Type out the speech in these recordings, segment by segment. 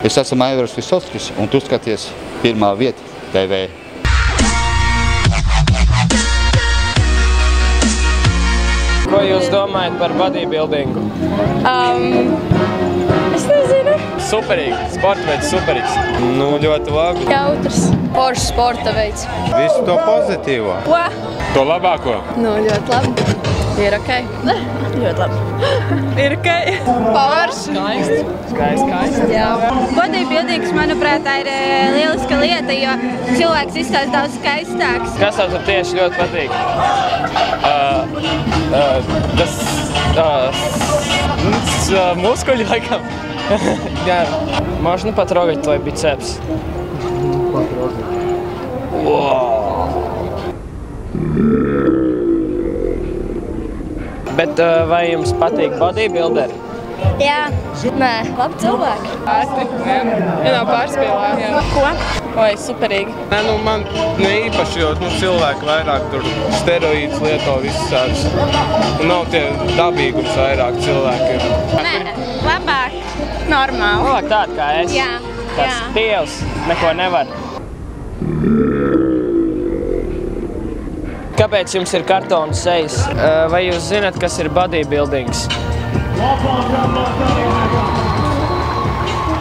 Es esmu Aivars Visotskis, un tu skaties Pirmā vieta TV. Ko jūs domājat par bodybuildingu? Es nezinu. Superīgi. Sporta veids superīgs. Nu, ļoti labi. Jautrs. Foršs sporta veids. Visu to pozitīvo. Ko? To labāko. Nu, ļoti labi. Ir ok. Ļoti labi. Ir ok. Foršs. Skaisti. Jā. Bodybuildings, manuprāt, ir lieliska lieta, jo cilvēks izskatās daudz skaistāks. Kas tev tur tieši ļoti patīk? Muskuļi, laikam. Jā. Можно потрогать твой бицепс? Bet vai jums patīk bodybuilderi? Jā. Nē. Labi cilvēki. Ārsti. Jā, nav pārspīlēti. Ko? Oi, superīgi. Nē, nu man ne īpaši, jo cilvēki vairāk tur steroīdus lieto visas tādas. Nav tie dabīgums vairāk cilvēki. Nē, labāk. Normāli. Labāk tāda kā es. Jā. Tas dievs neko nevar. Kāpēc jums ir kartona sejas? Vai jūs zināt, kas ir bodybuildings?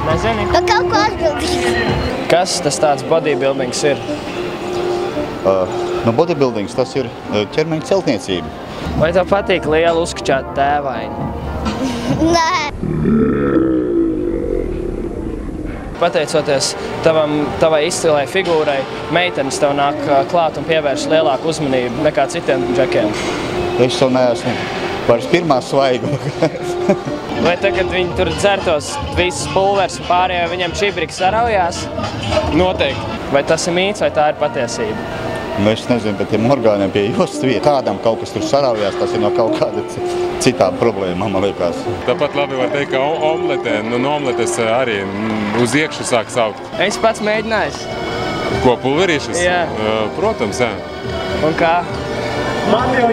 Nezini? Kaut ko atbildīgi. Kas tas tāds bodybuildings ir? Bodybuildings tas ir ķermeņa celtniecība. Vai tev patīk liela uzkačāta tēvaini? Nē. Pateicoties tavai izcilai figūrai, meitenes tev nāk klāt un pievērš lielāku uzmanību nekā citiem džekiem. Es jau neesmu vairs pirmā svaiga. Vai tagad viņi tur dzertos visas pulvers un pārējie viņam čibriki saraujās? Noteikti. Vai tas ir mīts vai tā ir patiesība? Es nezinu, bet tiem orgāniem pie jostas vieta. Kādam kaut kas tur saraujās, tas ir no kaut kāda citām problēmām, man liekas. Tāpat labi var teikt, ka omletē, no omletes arī uz iekšu sāk saukt. Es pats mēģinājis. Ko, pulverīšas? Jā. Protams, jā. Un kā?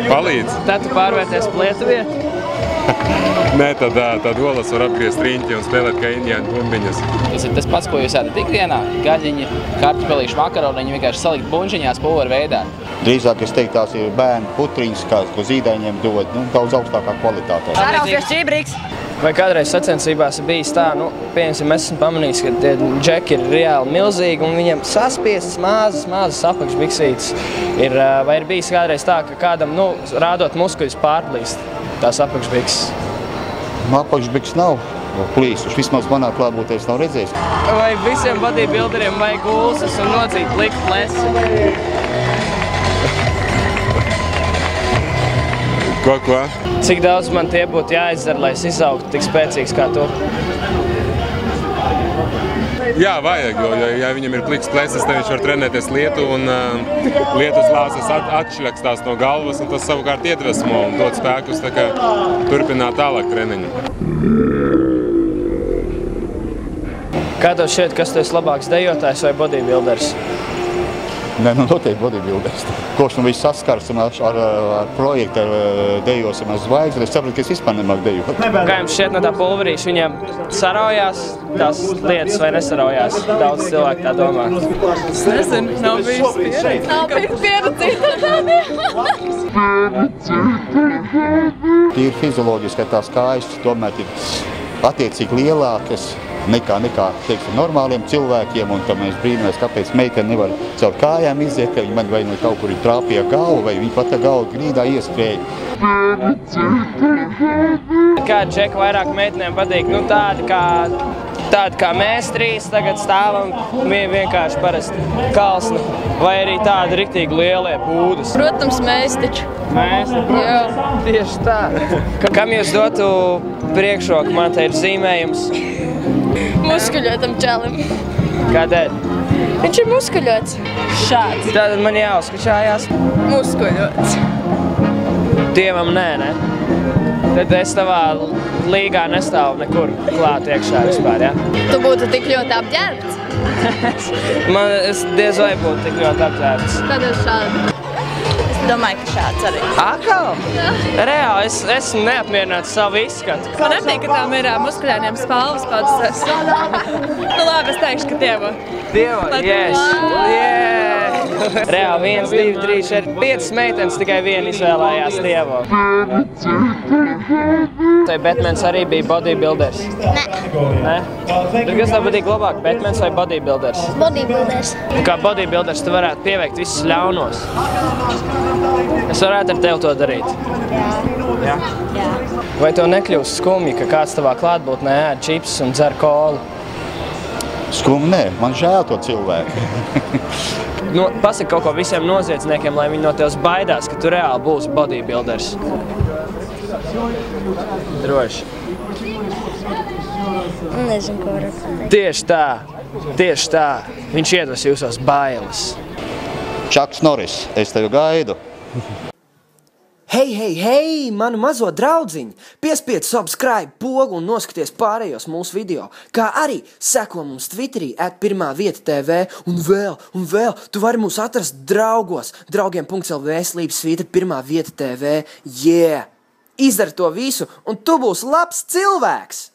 Palīdz. Tad tu pārvērties Lietuvietu? Nē, tad olas var apgriezt riņķi un spēlēt kā indiāņu bumbiņas. Tas ir tas pats, ko jūs ēdat ikdienā. Gaļiņi, kartupeļīši, makaroniņi vienkārši salikt buņžiņās pulveru veidā. Drīzāk es teiktu, tās ir bērnu putriņas, ko zīdaiņiem dod, daudz augstākā kvalitātē. Sarausies čibriks. Vai kādreiz sacensībās ir bijis tā, piemēram, es esmu pamanījis, ka tie džeki ir reāli milzīgi un viņiem saspiestas mazas apakšbiksītes. Vai ir bijis kādreiz tā, ka kādam, rādot muskuļus pārplīst tās apakšbikses? Apakšbiks nav plīsuši, vismaz manā klātbūtē es nav redzējis. Vai visiem bodybuilderiem vajag gulsas un nocīt likt plesi? Ko? Cik daudz man tie būtu jāizdara, lai es izaugtu tik spēcīgs kā tu? Jā, vajag, jo ja viņam ir pliks pleses, tad viņš var trenēties lietu un lietus lāsas atšļakstās no galvas un tas savukārt iedvesmo un dod spēkus tā kā turpināt tālāk treniņu. Kā tev šķiet, kas tu esi labāks dejotājs vai bodybuilders? Nē, noteikti bodybuilders. Kopš nu viss saskars ar projektu, ar dejosim ar zvaigzni, es sapratu, ka es vispār nemāku dejot. Kā jums šķiet no tā pulverīša, viņiem saraujās tās lietas vai nesaraujās? Daudz cilvēku tā domā. Es nezinu, nav bijis pieredzi. Nav bijis pieredzi. Tīri fizioloģiski, ka tās kājas tomēr ir attiecīgi lielākas nekā teiksim, normāliem cilvēkiem, un tad mēs brīnamies, kāpēc meitene nevar caur kājām iziet, ka viņi man vai no kaut kur ir trāpīja galvu, vai viņi pat galvu grīdā ieskrēja. Kāda džeka vairāk meitenēm patīk? Tādi kā mēs trīs tagad stāvam, vienkārši parasti kalsni, vai arī tādi riktīgi lielie būdas? Protams, mēs taču. Mēs? Jā. Tieši tā. Kam jūs dotu priekšroku? Man te ir zīmējums. Muskuļotam čalim. Kādēļ? Viņš ir muskuļots. Šāds. Tātad man jāuzskačājās. Muskuļots. Dievam nē, ne? Tad es tavā līgā nestāvu nekur klāt iekšā vispār, ja? Tu būtu tik ļoti apģērbts. Es diez vai būtu tik ļoti apģērbts. Tad ir šādi. Domāju, ka šāds arī. Akal? Reāli, es esmu neapmierināts savu izskatu. Man nepatīk, ka tām ir muskuļainiem spalvas pats. Nu labi, es teikšu, ka Dievo. Dievo, yes! Yeah! Reāli 1, 2, 3, 4, 5 meitenes, tikai viena izvēlējās Dievo. Vai Batmans arī bija bodybuilders? Nē. Nē? Tad kas tev patīk labāk, Batmans vai bodybuilders? Bodybuilders. Un kā bodybuilders tu varētu pieveikt visus ļaunos? Es varētu ar tevi to darīt? Jā. Jā. Vai tev nekļūst skumji, ka kāds tavā klātbūtnē ēd čipsus un dzer kolu? Skumji nē, man žēl to cilvēku. Pasaki kaut ko visiem noziedzniekiem, lai viņi no tevis baidās, ka tu reāli būsi bodybuilders. Droši. Nezinu, ko varu pateikt. Tieši tā. Viņš iedvas jūsos bailes. Čaks Noris, es tevi gaidu. Hei, manu mazo draudziņu! Piespied subscribe pogu un noskaties pārējos mūsu video, kā arī seko mums Twitterī @pirmāvieta.tv un vēl, tu vari mūs atrast draugos, draugiem.lv/pirmāvieta.tv. Yeah! Izdari to visu, un tu būsi labs cilvēks!